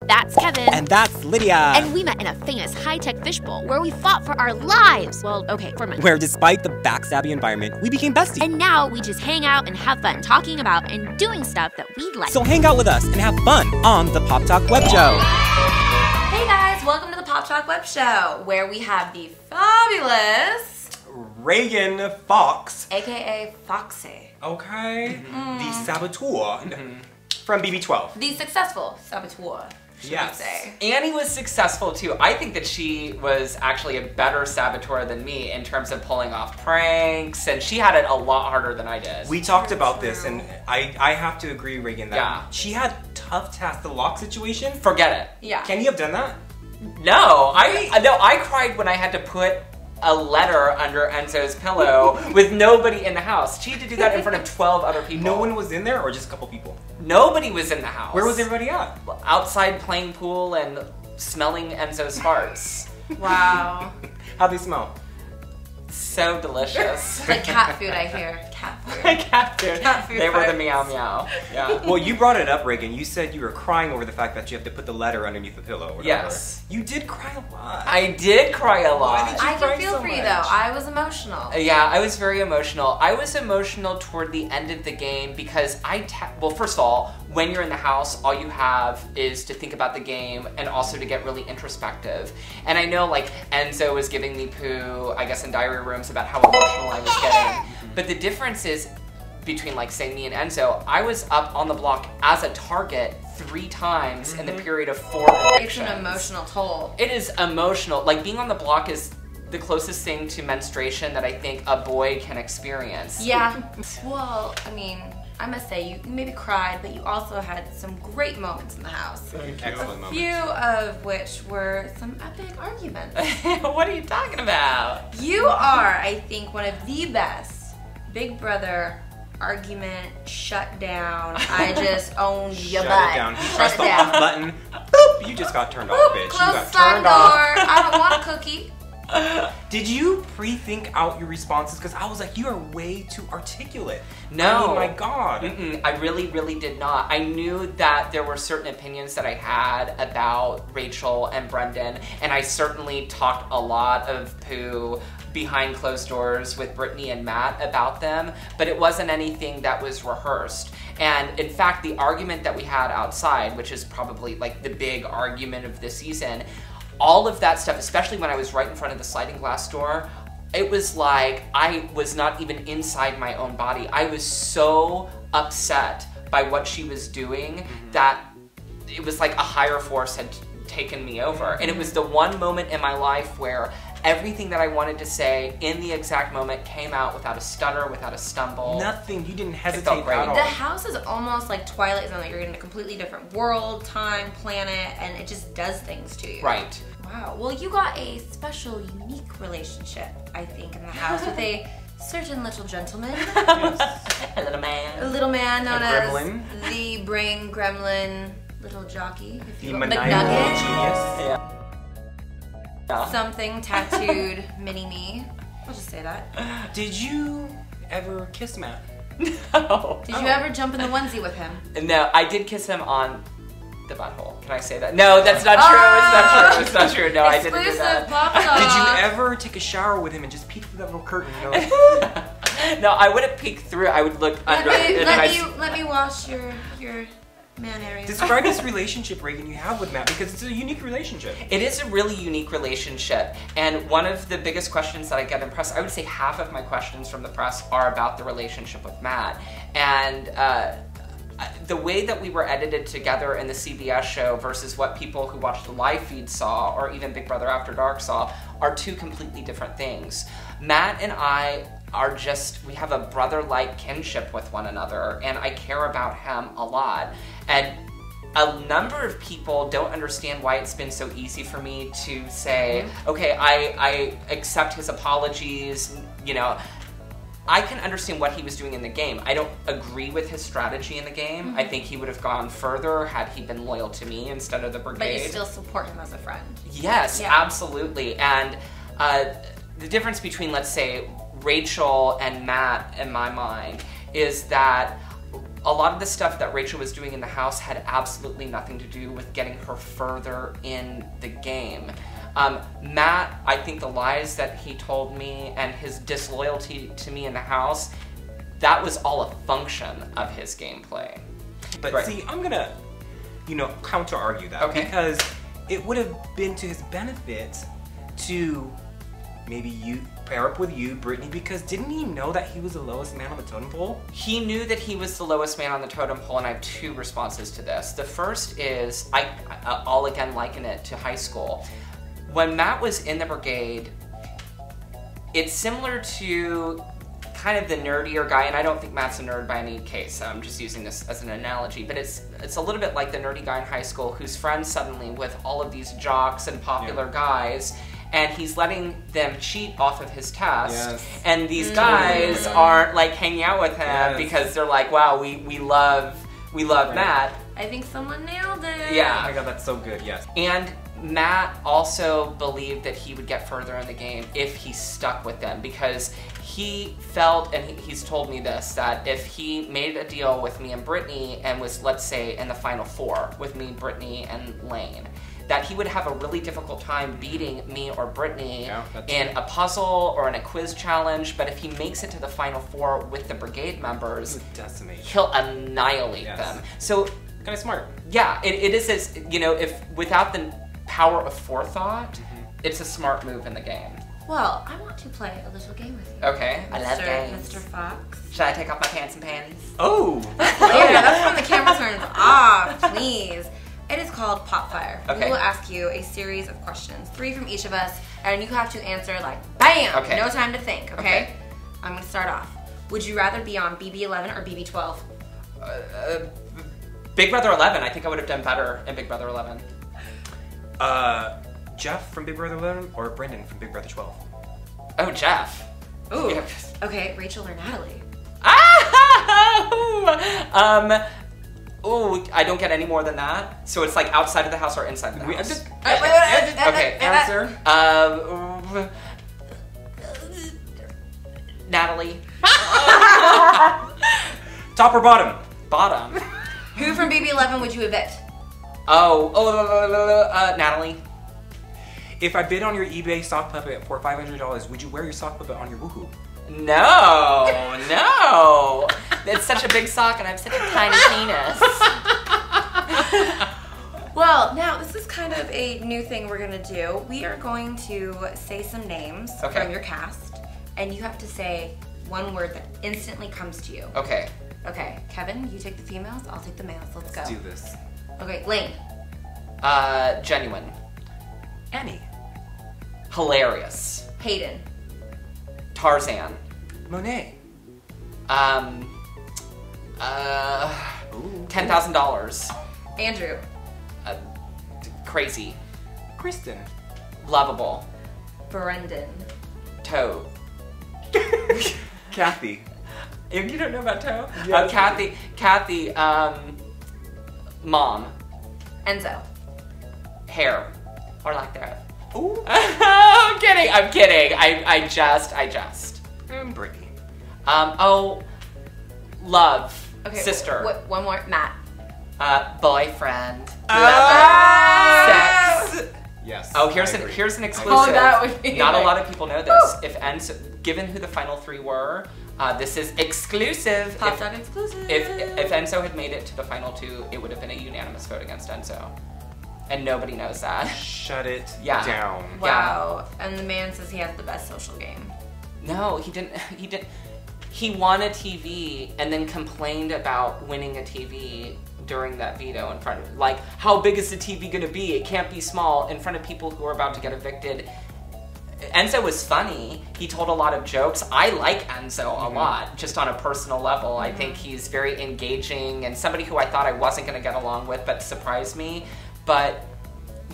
That's Kevin. And that's Lydia. And we met in a famous high-tech fishbowl where we fought for our lives. Well, okay, for a minute. Where despite the backstabby environment, we became besties. And now we just hang out and have fun talking about and doing stuff that we like. So hang out with us and have fun on the Pop Talk Web Show. Hey guys, welcome to the Pop Talk Web Show, where we have the fabulous Ragan Fox, aka Foxy. okay, the saboteur from BB12. The successful saboteur, should Yes. we say. Annie was successful too. I think that she was actually a better saboteur than me in terms of pulling off pranks, and she had it a lot harder than I did. We talked about this, and I have to agree, Ragan, that Yeah. she had tough tasks. The lock situation. Forget it. Yeah. Can you have done that? No, I cried when I had to put a letter under Enzo's pillow with nobody in the house. She had to do that in front of 12 other people. No one was in there, or just a couple people? Nobody was in the house. Where was everybody at? Outside playing pool and smelling Enzo's farts. Wow. How'd they smell? So delicious. Like cat food, I hear. Cat food. Cat food. Cat food They were the farts. meow meow. Yeah. Well, you brought it up, Ragan. You said you were crying over the fact that you have to put the letter underneath the pillow. Or whatever. Yes. You did cry a lot. I did cry a lot. Why did you I cry can feel so for you much? though. I was emotional. Yeah, I was very emotional. I was emotional toward the end of the game because well, first of all, when you're in the house, all you have is to think about the game and also to get really introspective. And I know, like, Enzo was giving me poo, I guess, in diary rooms about how emotional I was getting. But the difference is between, like, say, me and Enzo, I was up on the block as a target 3 times in the period of 4 It's evictions. an emotional toll. It is emotional. Like, being on the block is the closest thing to menstruation that I think a boy can experience. Yeah. Well, I mean, I must say, you maybe cried, but you also had some great moments in the house. Excellent moment. Few of which were some epic arguments. What are you talking about? You are, I think, one of the best Big Brother argument shut down. I just owned your Shut butt. it down. You Shut pressed it the down. off button. Boop! You just got turned off, bitch. You Close got the slide turned door. off. I don't want a cookie. Did you pre-think out your responses? Because I was like, you are way too articulate. No. Oh my god. I really, really did not. I knew that there were certain opinions that I had about Rachel and Brendan, and I certainly talked a lot of poo behind closed doors with Brittany and Matt about them, but it wasn't anything that was rehearsed. And in fact, the argument that we had outside, which is probably like the big argument of the season, all of that stuff, especially when I was right in front of the sliding glass door, it was like I was not even inside my own body. I was so upset by what she was doing that it was like a higher force had taken me over. And it was the one moment in my life where everything that I wanted to say in the exact moment came out without a stutter, without a stumble. Nothing. You didn't hesitate felt great. at all. The house is almost like Twilight Zone. Like you're in a completely different world, time, planet, and it just does things to you. Right. Wow. Well, you got a special, unique relationship, I think, in the house with a certain little gentleman. A little man. A little man known A as gremlin. the brain gremlin little jockey. If The you will. maniacal McNugget. genius. Yeah. Something tattooed mini-me. I'll just say that. Did you ever kiss Matt? No. Did you ever jump in the onesie with him? No, I did kiss him on the butthole. Can I say that? No, that's not true. It's not true. It's not true. No, I didn't do Exclusive that. Pop Talk. Did you ever take a shower with him and just peek through that little curtain? You know? No, I wouldn't peek through. I would look under. Let me wash your man area. Describe this relationship, Ragan, you have with Matt, because it's a unique relationship. It is a really unique relationship, and one of the biggest questions that I get in press, I would say half of my questions from the press are about the relationship with Matt. And the way that we were edited together in the CBS show versus what people who watched the live feed saw, or even Big Brother After Dark saw, are two completely different things. Matt and I are we have a brother-like kinship with one another, and I care about him a lot. And a number of people don't understand why it's been so easy for me to say, okay, I accept his apologies, you know. I can understand what he was doing in the game. I don't agree with his strategy in the game. I think he would have gone further had he been loyal to me instead of the brigade. But you still support him as a friend. Yes, Yeah. absolutely. And the difference between, let's say, Rachel and Matt, in my mind, is that a lot of the stuff that Rachel was doing in the house had absolutely nothing to do with getting her further in the game. Matt, I think the lies that he told me and his disloyalty to me in the house, that was all a function of his gameplay. But see, I'm gonna, counter-argue that. Okay. Because it would have been to his benefit to maybe you pair up with you, Brittany, because didn't he know that he was the lowest man on the totem pole? He knew that he was the lowest man on the totem pole, and I have two responses to this. The first is, I'll again liken it to high school. When Matt was in the brigade, it's similar to kind of the nerdier guy, and I don't think Matt's a nerd by any case, I'm just using this as an analogy, but it's a little bit like the nerdy guy in high school who's friends suddenly with all of these jocks and popular guys, and he's letting them cheat off of his test, and these guys aren't like hanging out with him because they're like, wow, we love Matt. I think someone nailed it. Yeah. Oh my god, that's so good, yes. And Matt also believed that he would get further in the game if he stuck with them, because he felt, and he's told me this, that if he made a deal with me and Brittany and was, let's say, in the final four with me, Brittany, and Lane, that he would have a really difficult time beating me or Brittany in a puzzle or in a quiz challenge, but if he makes it to the final four with the brigade members, he'll annihilate them. So, kind of smart. Yeah, it is this, if without the power of forethought, it's a smart move in the game. Well, I want to play a little game with you. Okay, I love games. Mr. Fox. Should I take off my pants and panties? Oh! Yeah, that's when the camera turns off, please. It is called Pop Fire. Okay. We will ask you a series of questions, 3 from each of us, and you have to answer like BAM! Okay. No time to think, okay? I'm gonna start off. Would you rather be on BB11 or BB12? Big Brother 11. I think I would have done better in Big Brother 11. Jeff from Big Brother 11 or Brendan from Big Brother 12? Oh, Jeff. Ooh. Yeah. Okay, Rachel or Natalie? I don't get any more than that. So it's like outside of the house or inside of the house. Okay, answer. Natalie. Top or bottom? Bottom. Who from BB11 would you evict? Natalie. If I bid on your eBay sock puppet for $500, would you wear your sock puppet on your woohoo? No. It's such a big sock and I have such a tiny penis. Well, now this is kind of a new thing we're gonna do. We are going to say some names from your cast, and you have to say one word that instantly comes to you. Okay. Okay, Kevin, you take the females, I'll take the males. Let's go. Let's do this. Okay, Lane. Genuine. Annie. Hilarious. Hayden. Tarzan. Monet. $10,000. Andrew. Crazy. Kristen. Lovable. Brendan. Toe. Kathy. You don't know about Toe? Yes. Kathy, mom. Enzo. Hair. Or lack thereof. Ooh. I'm kidding. I just. And Brittany. Love. Okay. Sister. One more. Matt. Boyfriend. Lover. Sex. Yes. Oh, here's an exclusive. Oh, that would be Not a nice. lot of people know this. If Enzo, given who the final 3 were, this is exclusive. Pop Talk exclusive. If Enzo had made it to the final 2, it would have been a unanimous vote against Enzo. And nobody knows that. Shut it down. Wow. And the man says he has the best social game. No, he didn't. He won a TV and then complained about winning a TV during that veto in front of, like, how big is the TV gonna be? It can't be small, in front of people who are about to get evicted. Enzo was funny. He told a lot of jokes. I like Enzo a lot, just on a personal level. I think he's very engaging and somebody who I thought I wasn't gonna get along with, but surprised me. But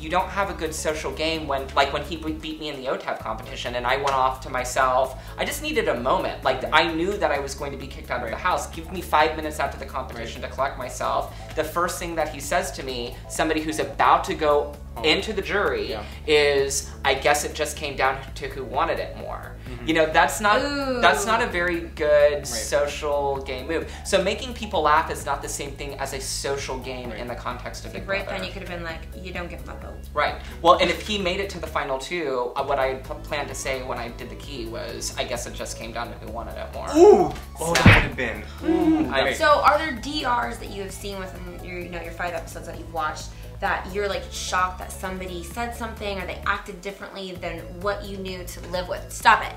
you don't have a good social game when he beat me in the OTAP competition and I went off to myself. I just needed a moment. Like, I knew that I was going to be kicked out of the house. Give me 5 minutes after the competition to collect myself. The first thing that he says to me, somebody who's about to go into the jury is, I guess it just came down to who wanted it more. You know, that's not a very good social game move. So making people laugh is not the same thing as a social game in the context of Big Brother. Right then, you could have been like, you don't get my vote. Right. Well, and if he made it to the final two, what I planned to say when I did the key was, I guess it just came down to who wanted it more. Ooh! Oh, that would have been. Ooh. So are there DRs that you have seen within your 5 episodes that you've watched that you're like shocked that somebody said something or they acted differently than what you knew to live with? Stop it.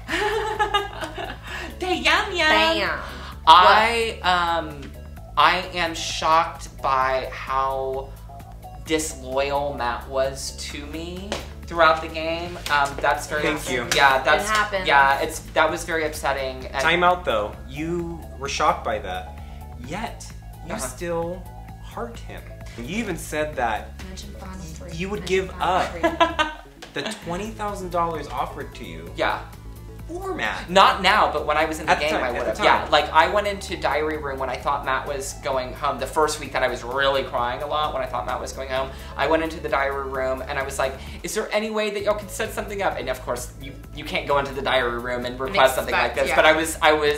Bam. I am shocked by how disloyal Matt was to me throughout the game. That's very Thank you. Yeah, that's it happened. Yeah, that was very upsetting. And Time out though. You were shocked by that, yet you still heart him. You even said that you would give up the $20,000 offered to you. Yeah. For Matt. Not now, but when I was in the game, I would have. At the Yeah, time. like I went into diary room when I thought Matt was going home. The first week that I was really crying a lot when I thought Matt was going home, I went into the diary room and I was like, "Is there any way that y'all could set something up?" And of course, you can't go into the diary room and request something like this. But I was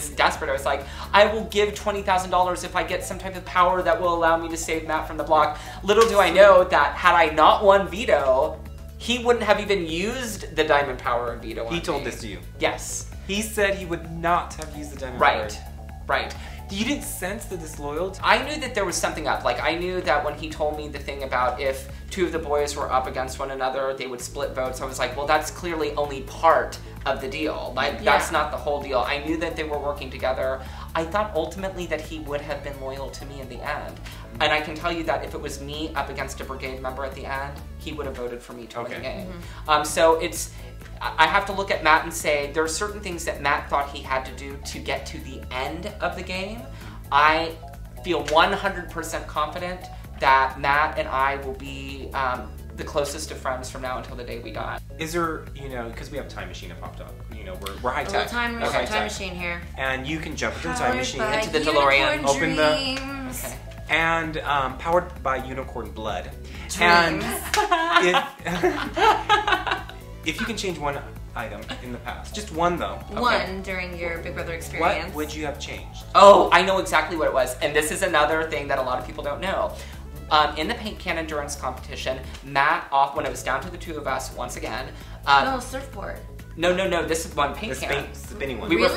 desperate. I was like, "I will give $20,000 if I get some type of power that will allow me to save Matt from the block." Little do I know that had I not won veto, he wouldn't have even used the diamond power of veto on He told me. this to you. Yes. He said he would not have used the diamond power. Right. You didn't sense the disloyalty? I knew that there was something up. Like, I knew that when he told me the thing about if 2 of the boys were up against one another, they would split votes. I was like, well, that's clearly only part of the deal. Like, that's not the whole deal. I knew that they were working together. I thought ultimately that he would have been loyal to me in the end. And I can tell you that if it was me up against a brigade member at the end, he would have voted for me to win the game. So I have to look at Matt and say, there are certain things that Matt thought he had to do to get to the end of the game. I feel 100% confident that Matt and I will be the closest of friends from now until the day we die. Is there, because we have time machine at PopTalk, we're high tech. Time machine here. And you can jump into the time machine. Into the DeLorean. Open the... Okay. And powered by unicorn blood. Dreams. And if you can change one item in the past, just one though. Okay. One during your Big Brother experience. What would you have changed? Oh, I know exactly what it was. And this is another thing that a lot of people don't know. In the paint can endurance competition, Matt when it was down to the 2 of us once again. Surfboard. No. This is one paint can. The spinning one. We were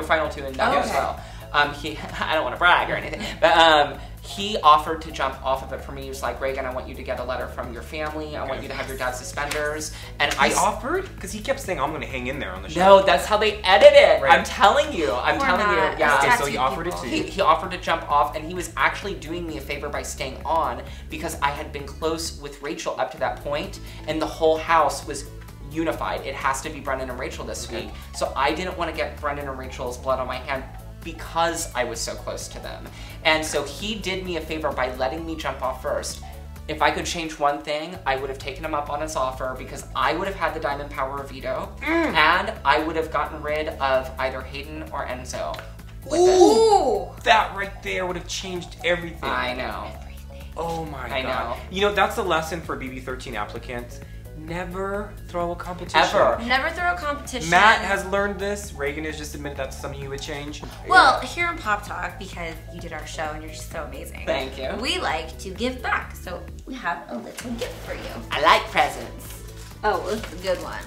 final 2 in that as well. I don't want to brag or anything, but he offered to jump off of it for me. He was like, Ragan, I want you to get a letter from your family. I want you to have your dad's suspenders. And I offered? Because he kept saying, I'm going to hang in there on the show. No, that's how they edit it. Right. I'm telling you. Yeah. Okay, so he offered it to you. He offered to jump off, and he was actually doing me a favor by staying on because I had been close with Rachel up to that point, and the whole house was unified. It has to be Brendan and Rachel this week. So I didn't want to get Brendan and Rachel's blood on my hand because I was so close to them. And so he did me a favor by letting me jump off first. If I could change one thing, I would have taken him up on his offer because I would have had the diamond power of veto and I would have gotten rid of either Hayden or Enzo. Ooh! That right there would have changed everything. I know. Oh my God. I know. That's the lesson for BB13 applicants. Never throw a competition. Ever. Never throw a competition. Matt has learned this. Reagan has just admitted that's something you would change. Well, here on Pop Talk, because you did our show and you're just so amazing. Thank you. We like to give back, so we have a little gift for you. I like presents. Oh, this is a good one.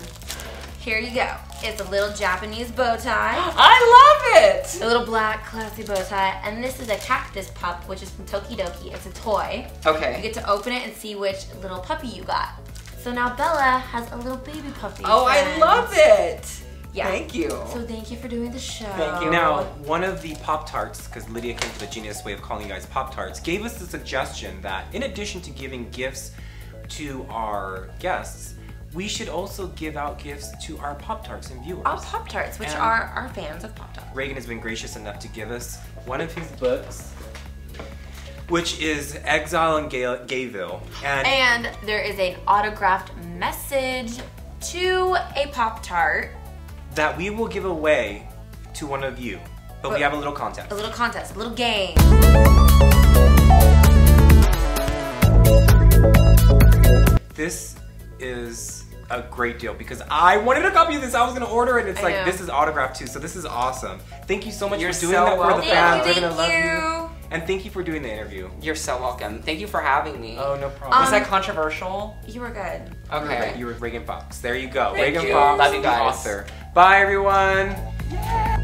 Here you go. It's a little Japanese bow tie. I love it! A little black, classy bow tie. And this is a cactus pup, which is from Tokidoki. It's a toy. Okay. You get to open it and see which little puppy you got. So now Bella has a little baby puppy. Oh, friend. I love it! Yeah. Thank you. So thank you for doing the show. Thank you. Now, one of the Pop-Tarts, because Lydia came to the genius way of calling you guys Pop-Tarts, gave us the suggestion that in addition to giving gifts to our guests, we should also give out gifts to our Pop-Tarts and viewers. Our Pop-Tarts, which are our fans of Pop Talk. Reagan has been gracious enough to give us one of his books, which is Exile in Gayville. And there is an autographed message to a Pop-Tart that we will give away to one of you. But we have a little contest. A little contest, a little game. This is a great deal because I wanted a copy of this. I was gonna order it. And it's I like know. this is autographed too, so this is awesome. Thank you so much You're for doing so that for the welcome. fans. Thank They're gonna love you. And thank you for doing the interview. You're so welcome. Thank you for having me. Oh, no problem. Was that controversial? You were good. Okay. You were Ragan Fox. There you go. Thank Ragan you. Fox, Love you the guys. author. Bye, everyone. Yay!